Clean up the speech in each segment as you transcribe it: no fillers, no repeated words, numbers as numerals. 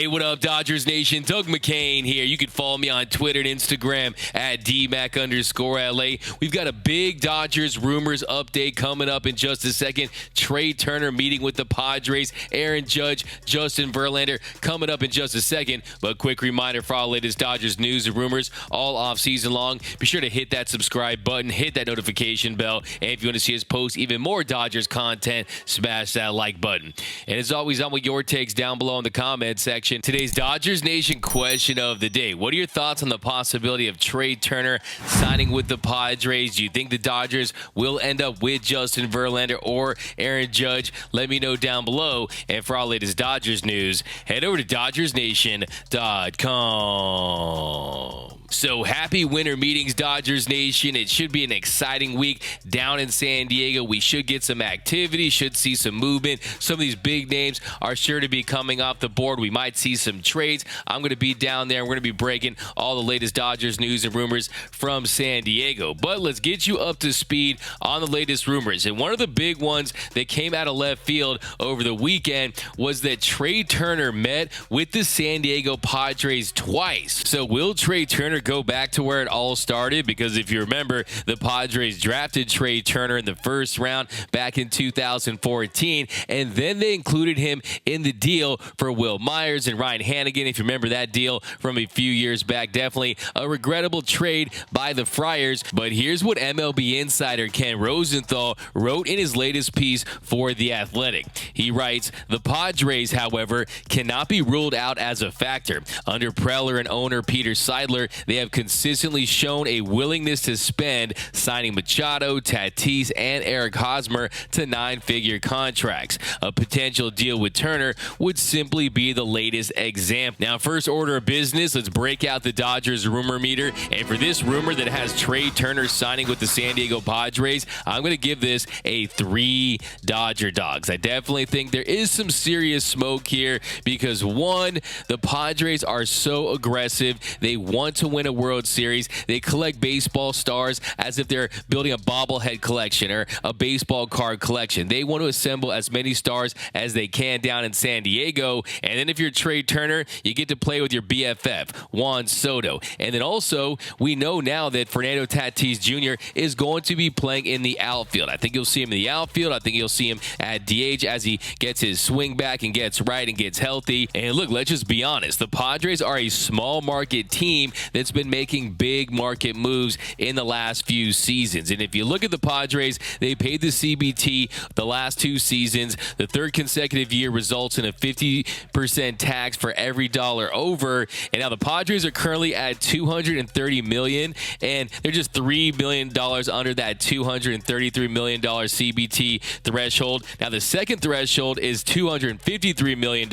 Hey, what up, Dodgers Nation? Doug McCain here. You can follow me on Twitter and Instagram at DMac_LA. We've got a big Dodgers rumors update coming up in just a second. Trea Turner meeting with the Padres. Aaron Judge, Justin Verlander coming up in just a second. But quick reminder for all latest Dodgers news and rumors all off-season long. Be sure to hit that subscribe button, hit that notification bell, and if you want to see us post even more Dodgers content, smash that like button. And as always, I'm with your takes down below in the comments section. Today's Dodgers Nation question of the day. What are your thoughts on the possibility of Trea Turner signing with the Padres? Do you think the Dodgers will end up with Justin Verlander or Aaron Judge? Let me know down below. And for all latest Dodgers news, head over to DodgersNation.com. So happy winter meetings, Dodgers Nation. It should be an exciting week down in San Diego. We should get some activity, should see some movement. Some of these big names are sure to be coming off the board. We might see some trades. I'm going to be down there. We're going to be breaking all the latest Dodgers news and rumors from San Diego. But let's get you up to speed on the latest rumors. And one of the big ones that came out of left field over the weekend was that Trea Turner met with the San Diego Padres twice. So will Trea Turner go back to where it all started? Because if you remember, the Padres drafted Trea Turner in the first round back in 2014, and then they included him in the deal for Will Myers and Ryan Hannigan. If you remember that deal from a few years back, definitely a regrettable trade by the Friars. But here's what MLB insider Ken Rosenthal wrote in his latest piece for The Athletic. He writes, the Padres, however, cannot be ruled out as a factor. Under Preller and owner Peter Seidler, they have consistently shown a willingness to spend, signing Machado, Tatis, and Eric Hosmer to 9-figure contracts. A potential deal with Turner would simply be the latest example. Now, first order of business, let's break out the Dodgers rumor meter. And for this rumor that has Trea Turner signing with the San Diego Padres, I'm going to give this a 3 Dodger dogs. I definitely think there is some serious smoke here because, one, the Padres are so aggressive. They want to win a World Series. They collect baseball stars as if they're building a bobblehead collection or a baseball card collection. They want to assemble as many stars as they can down in San Diego. And then if you're Trea Turner, you get to play with your BFF, Juan Soto. And then also, we know now that Fernando Tatis Jr. is going to be playing in the outfield. I think you'll see him in the outfield. I think you'll see him at DH as he gets his swing back and gets right and gets healthy. And look, let's just be honest. The Padres are a small market team that's been making big market moves in the last few seasons. And if you look at the Padres, they paid the CBT the last 2 seasons. The third consecutive year results in a 50% tax for every dollar over. And now the Padres are currently at $230 million, and they're just $3 million under that $233 million CBT threshold. Now the second threshold is $253 million.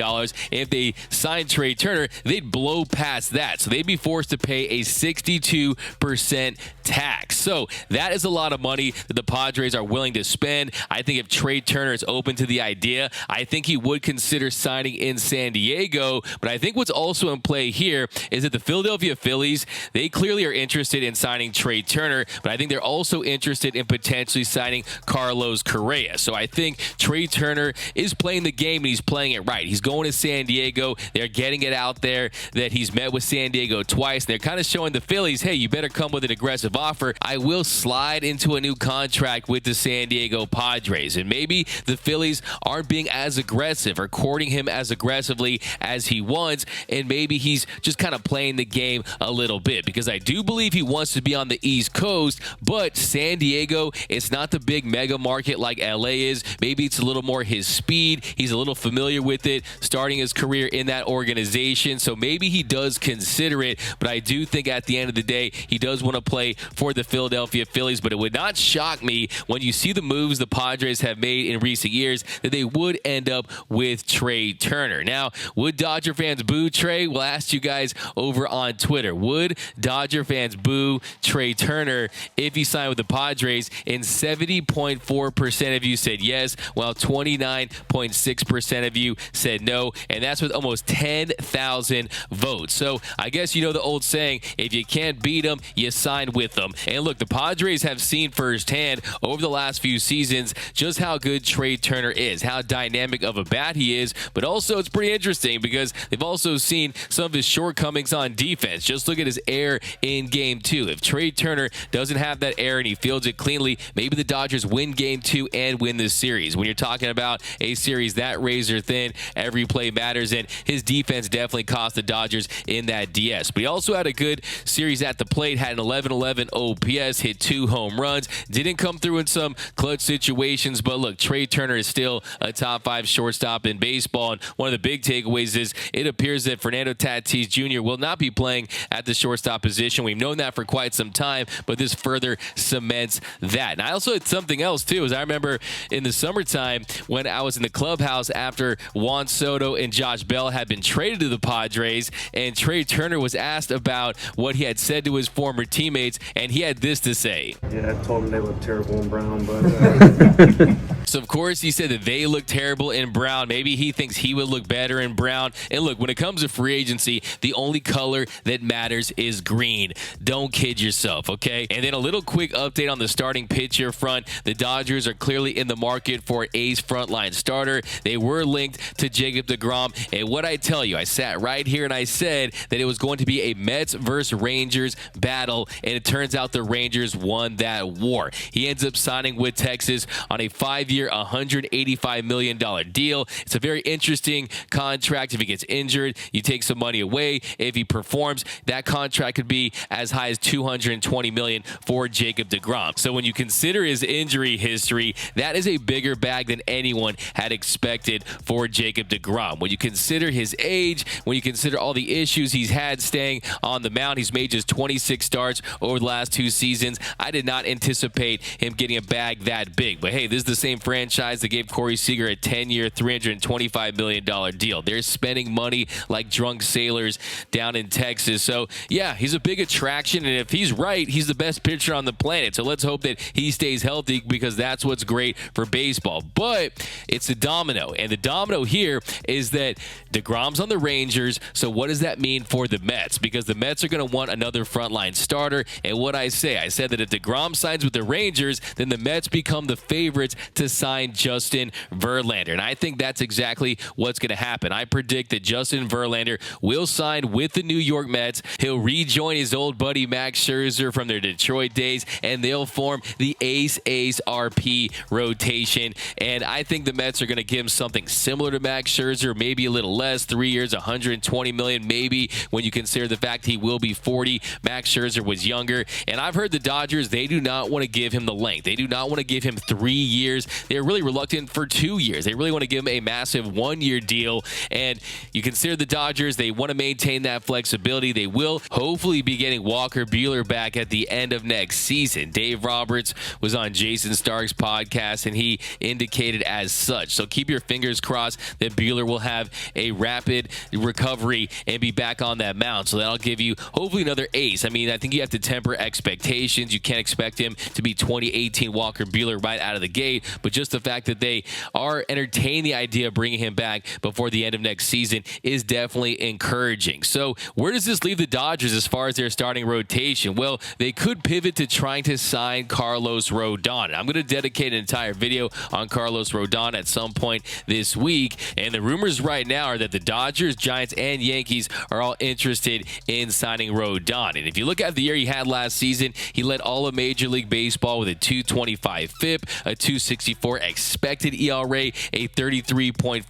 If they sign Trea Turner, they'd blow past that. So they'd be forced to pay a 62% tax. So that is a lot of money that the Padres are willing to spend. I think if Trea Turner is open to the idea, I think he would consider signing in San Diego. But I think what's also in play here is that the Philadelphia Phillies, they clearly are interested in signing Trea Turner, but I think they're also interested in potentially signing Carlos Correa. So I think Trea Turner is playing the game and he's playing it right. He's going to San Diego. They're getting it out there that he's met with San Diego twice. And they're kind of showing the Phillies, hey, you better come with an aggressive offer. I will slide into a new contract with the San Diego Padres. And maybe the Phillies aren't being as aggressive or courting him as aggressively as he wants. And maybe he's just kind of playing the game a little bit, because I do believe he wants to be on the East Coast, but San Diego, it's not the big mega market like LA is. Maybe it's a little more his speed. He's a little familiar with it, starting his career in that organization. So maybe he does consider it, but I do think at the end of the day, he does want to play for the Philadelphia Phillies. But it would not shock me when you see the moves the Padres have made in recent years that they would end up with Trea Turner. Now, would Dodger fans boo Trea? We'll ask you guys over on Twitter. Would Dodger fans boo Trea Turner if he signed with the Padres? And 70.4% of you said yes, while 29.6% of you said no. And that's with almost 10,000 votes. So I guess you know the old saying, saying, if you can't beat them, you sign with them. And look, the Padres have seen firsthand over the last few seasons just how good Trea Turner is, how dynamic of a bat he is, but also it's pretty interesting because they've also seen some of his shortcomings on defense. Just look at his error in Game 2. If Trea Turner doesn't have that error and he fields it cleanly, maybe the Dodgers win Game 2 and win this series. When you're talking about a series that razor thin, every play matters, and his defense definitely cost the Dodgers in that DS. But he also had a good series at the plate, had an 11-11 OPS, hit 2 home runs, didn't come through in some clutch situations, but look, Trea Turner is still a top 5 shortstop in baseball, and one of the big takeaways is it appears that Fernando Tatis Jr. will not be playing at the shortstop position. We've known that for quite some time, but this further cements that. And I also had something else too, as I remember in the summertime when I was in the clubhouse after Juan Soto and Josh Bell had been traded to the Padres, and Trea Turner was asked about what he had said to his former teammates, and he had this to say. Yeah, I told him they look terrible in brown, but... So, of course, he said that they look terrible in brown. Maybe he thinks he would look better in brown. And look, when it comes to free agency, the only color that matters is green. Don't kid yourself, okay? And then a little quick update on the starting pitcher front. The Dodgers are clearly in the market for an ace frontline starter. They were linked to Jacob DeGrom. And what I tell you, I sat right here and I said that it was going to be a Mets versus Rangers battle, and it turns out the Rangers won that war. He ends up signing with Texas on a 5-year, $185 million deal. It's a very interesting contract. If he gets injured, you take some money away. If he performs, that contract could be as high as $220 million for Jacob DeGrom. So when you consider his injury history, that is a bigger bag than anyone had expected for Jacob DeGrom. When you consider his age, when you consider all the issues he's had staying on the mound, he's made just 26 starts over the last 2 seasons. I did not anticipate him getting a bag that big. But hey, this is the same franchise that gave Corey Seager a 10-year, $325 million deal. They're spending money like drunk sailors down in Texas. So, yeah, he's a big attraction, and if he's right, he's the best pitcher on the planet. So let's hope that he stays healthy because that's what's great for baseball. But it's a domino, and the domino here is that DeGrom's on the Rangers, so what does that mean for the Mets? Because the Mets are going to want another frontline starter, and what I said that if DeGrom signs with the Rangers, then the Mets become the favorites to sign Justin Verlander, and I think that's exactly what's going to happen. I predict that Justin Verlander will sign with the New York Mets. He'll rejoin his old buddy Max Scherzer from their Detroit days, and they'll form the Ace-RP rotation, and I think the Mets are going to give him something similar to Max Scherzer, maybe a little less, 3 years, $120 million, maybe when you consider the fact he will be 40. Max Scherzer was younger, and I've heard the Dodgers, they do not want to give him the length. They do not want to give him 3 years. They're really reluctant for 2 years. They really want to give him a massive 1-year deal, and you consider the Dodgers, they want to maintain that flexibility. They will hopefully be getting Walker Buehler back at the end of next season. Dave Roberts was on Jason Stark's podcast, and he indicated as such. So keep your fingers crossed that Buehler will have a rapid recovery and be back on that mound. So that'll give you hopefully another ace. I mean, I think you have to temper expectations. You can't expect him to be 2018 Walker Buehler right out of the gate, but just the fact that they are entertaining the idea of bringing him back before the end of next season is definitely encouraging. So where does this leave the Dodgers as far as their starting rotation? Well, they could pivot to trying to sign Carlos Rodon. I'm going to dedicate an entire video on Carlos Rodon at some point this week, and the rumors right now are that the Dodgers, Giants, and Yankees are all interested in signing Rodon. And if you look at the year he had last season, he led all of Major League Baseball with a 2.25 FIP, a 2.64 expected ERA, a 33.4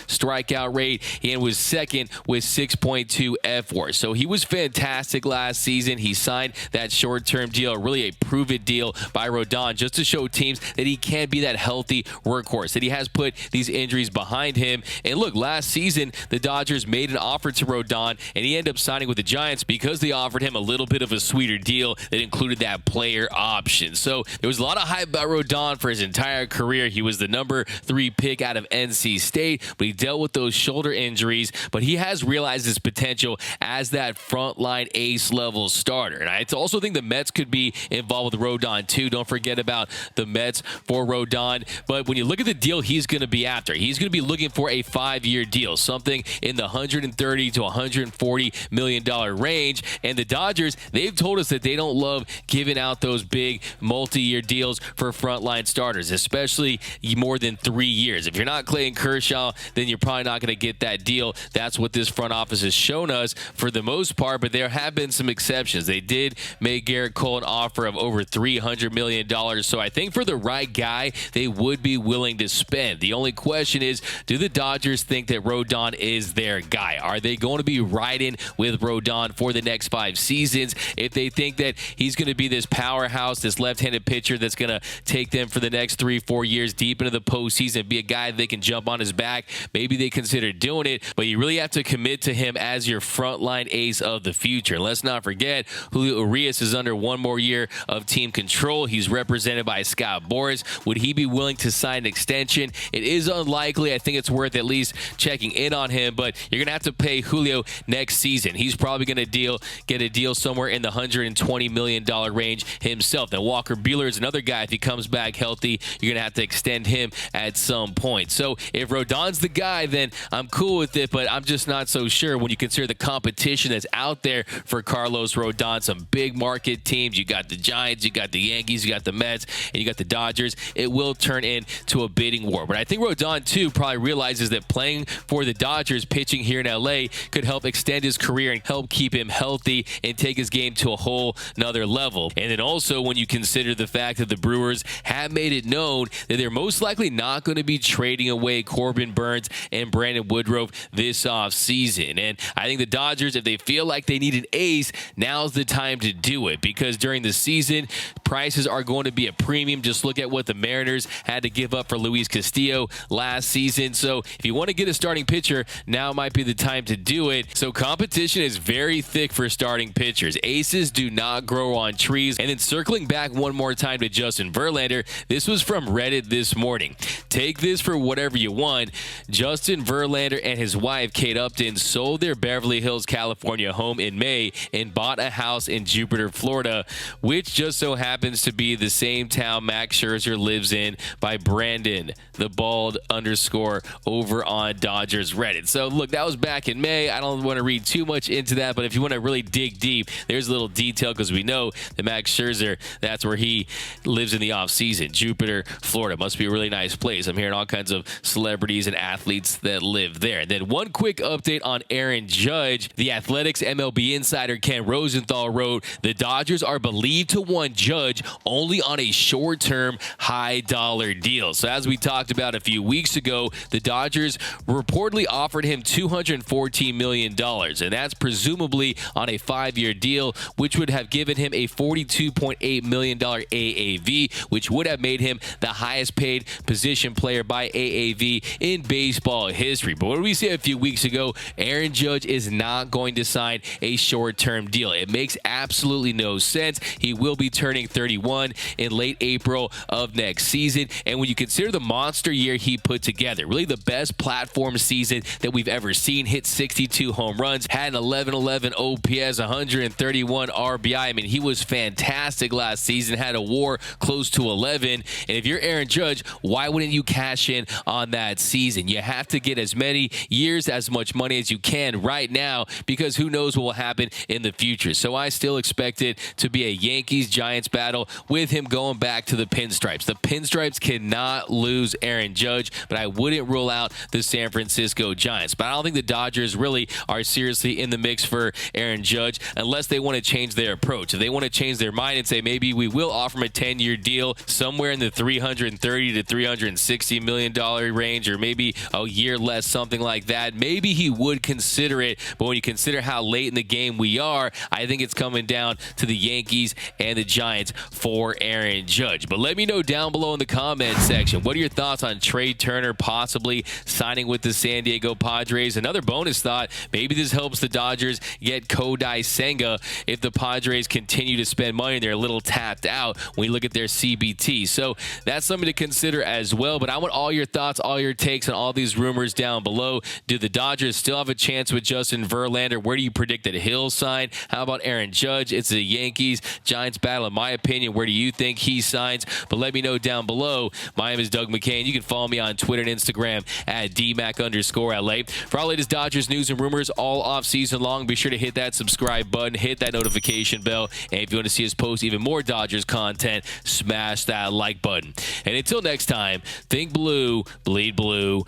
strikeout rate, and was second with 6.2 FWAR. So he was fantastic last season. He signed that short-term deal, really a prove-it deal by Rodon, just to show teams that he can be that healthy workhorse, that he has put these injuries behind him. And look, last season, the Dodgers made an offer to Rodon, and he ended up signing with the Giants because they offered him a little bit of a sweeter deal that included that player option. So there was a lot of hype about Rodon for his entire career. He was the number 3 pick out of NC State, but he dealt with those shoulder injuries, but he has realized his potential as that frontline ace-level starter. And I also think the Mets could be involved with Rodon, too. Don't forget about the Mets for Rodon. But when you look at the deal he's going to be after, he's going to be looking for a 5-year deal, something in the $130 to $140 million range. range. And the Dodgers, they've told us that they don't love giving out those big multi-year deals for frontline starters, especially more than 3 years. If you're not Clayton Kershaw, then you're probably not going to get that deal. That's what this front office has shown us for the most part, but there have been some exceptions. They did make Garrett Cole an offer of over $300 million, so I think for the right guy, they would be willing to spend. The only question is, do the Dodgers think that Rodon is their guy? Are they going to be riding with Rodon for the next 5 seasons? If they think that he's going to be this powerhouse, this left-handed pitcher that's going to take them for the next 3-4 years deep into the postseason, be a guy they can jump on his back, maybe they consider doing it, but you really have to commit to him as your frontline ace of the future. And let's not forget, Julio Urias is under 1 more year of team control. He's represented by Scott Boras. Would he be willing to sign an extension? It is unlikely. I think it's worth at least checking in on him, but you're going to have to pay Julio next season. He's probably going to get a deal somewhere in the $120 million range himself. Now, Walker Buehler is another guy. If he comes back healthy, you're going to have to extend him at some point. So if Rodon's the guy, then I'm cool with it, but I'm just not so sure when you consider the competition that's out there for Carlos Rodon. Some big market teams. You got the Giants, you got the Yankees, you got the Mets, and you got the Dodgers. It will turn into a bidding war. But I think Rodon, too, probably realizes that playing for the Dodgers, pitching here in L.A., could help extend his career and help keep him healthy and take his game to a whole nother level. And then also when you consider the fact that the Brewers have made it known that they're most likely not going to be trading away Corbin Burnes and Brandon Woodruff this offseason. And I think the Dodgers, if they feel like they need an ace, now's the time to do it, because during the season, prices are going to be a premium. Just look at what the Mariners had to give up for Luis Castillo last season. So if you want to get a starting pitcher, now might be the time to do it. So competition is very thick for starting pitchers. Aces do not grow on trees. And then circling back one more time to Justin Verlander, this was from Reddit this morning. Take this for whatever you want. Justin Verlander and his wife, Kate Upton, sold their Beverly Hills, California home in May and bought a house in Jupiter, Florida, which just so happens to be the same town Max Scherzer lives in, by Brandon, the bald _ over on Dodgers Reddit. So look, that was back in May. I don't want to read too much into that, but if you want to really dig deep, there's a little detail, because we know that Max Scherzer, that's where he lives in the offseason. Jupiter, Florida. Must be a really nice place. I'm hearing all kinds of celebrities and athletes that live there. And then one quick update on Aaron Judge. The Athletics MLB insider Ken Rosenthal wrote, the Dodgers are believed to want Judge only on a short-term, high-dollar deal. So as we talked about a few weeks ago, the Dodgers reportedly offered him $214 million, and that's presumably on a 5-year deal, which would have given him a $42.8 million AAV, which would have made him the highest paid position player by AAV in baseball history. But what did we say a few weeks ago? Aaron Judge is not going to sign a short-term deal. It makes absolutely no sense. He will be turning 31 in late April of next season, and when you consider the monster year he put together, really the best platform season that we've ever seen, hit 62 home runs, had an 11-11 OPS, 131 RBI. I mean, he was fantastic last season, had a WAR close to 11, and if you're Aaron Judge, why wouldn't you cash in on that season? You have to get as many years, as much money as you can right now, because who knows what will happen in the future. So I still expect it to be a Yankees-Giants battle with him going back to the Pinstripes. The Pinstripes cannot lose Aaron Judge, but I wouldn't rule out the San Francisco Giants. But I don't think the Dodgers really are seriously in the mix for Aaron Judge unless they want to change their approach. If they want to change their mind and say, maybe we will offer him a 10-year deal somewhere in the $330 to $360 million range, or maybe a year less, something like that, maybe he would consider it. But when you consider how late in the game we are, I think it's coming down to the Yankees and the Giants for Aaron Judge. But let me know down below in the comment section, what are your thoughts on Trey Turner possibly signing with the San Diego Padres? Another bonus thought, maybe this helps the Dodgers get Kodai Senga if the Padres continue to spend money. They're a little tapped out when you look at their CBT. So that's something to consider as well. But I want all your thoughts, all your takes on all these rumors down below. Do the Dodgers still have a chance with Justin Verlander? Where do you predict that he'll sign? How about Aaron Judge? It's a Yankees-Giants battle, in my opinion. Where do you think he signs? But let me know down below. My name is Doug McCain. You can follow me on Twitter and Instagram at DMAC_LA. For all latest Dodgers news and rumors all off season long, be sure to hit that subscribe button, hit that notification bell, and if you want to see us post even more Dodgers content, smash that like button. And until next time, think blue, bleed blue.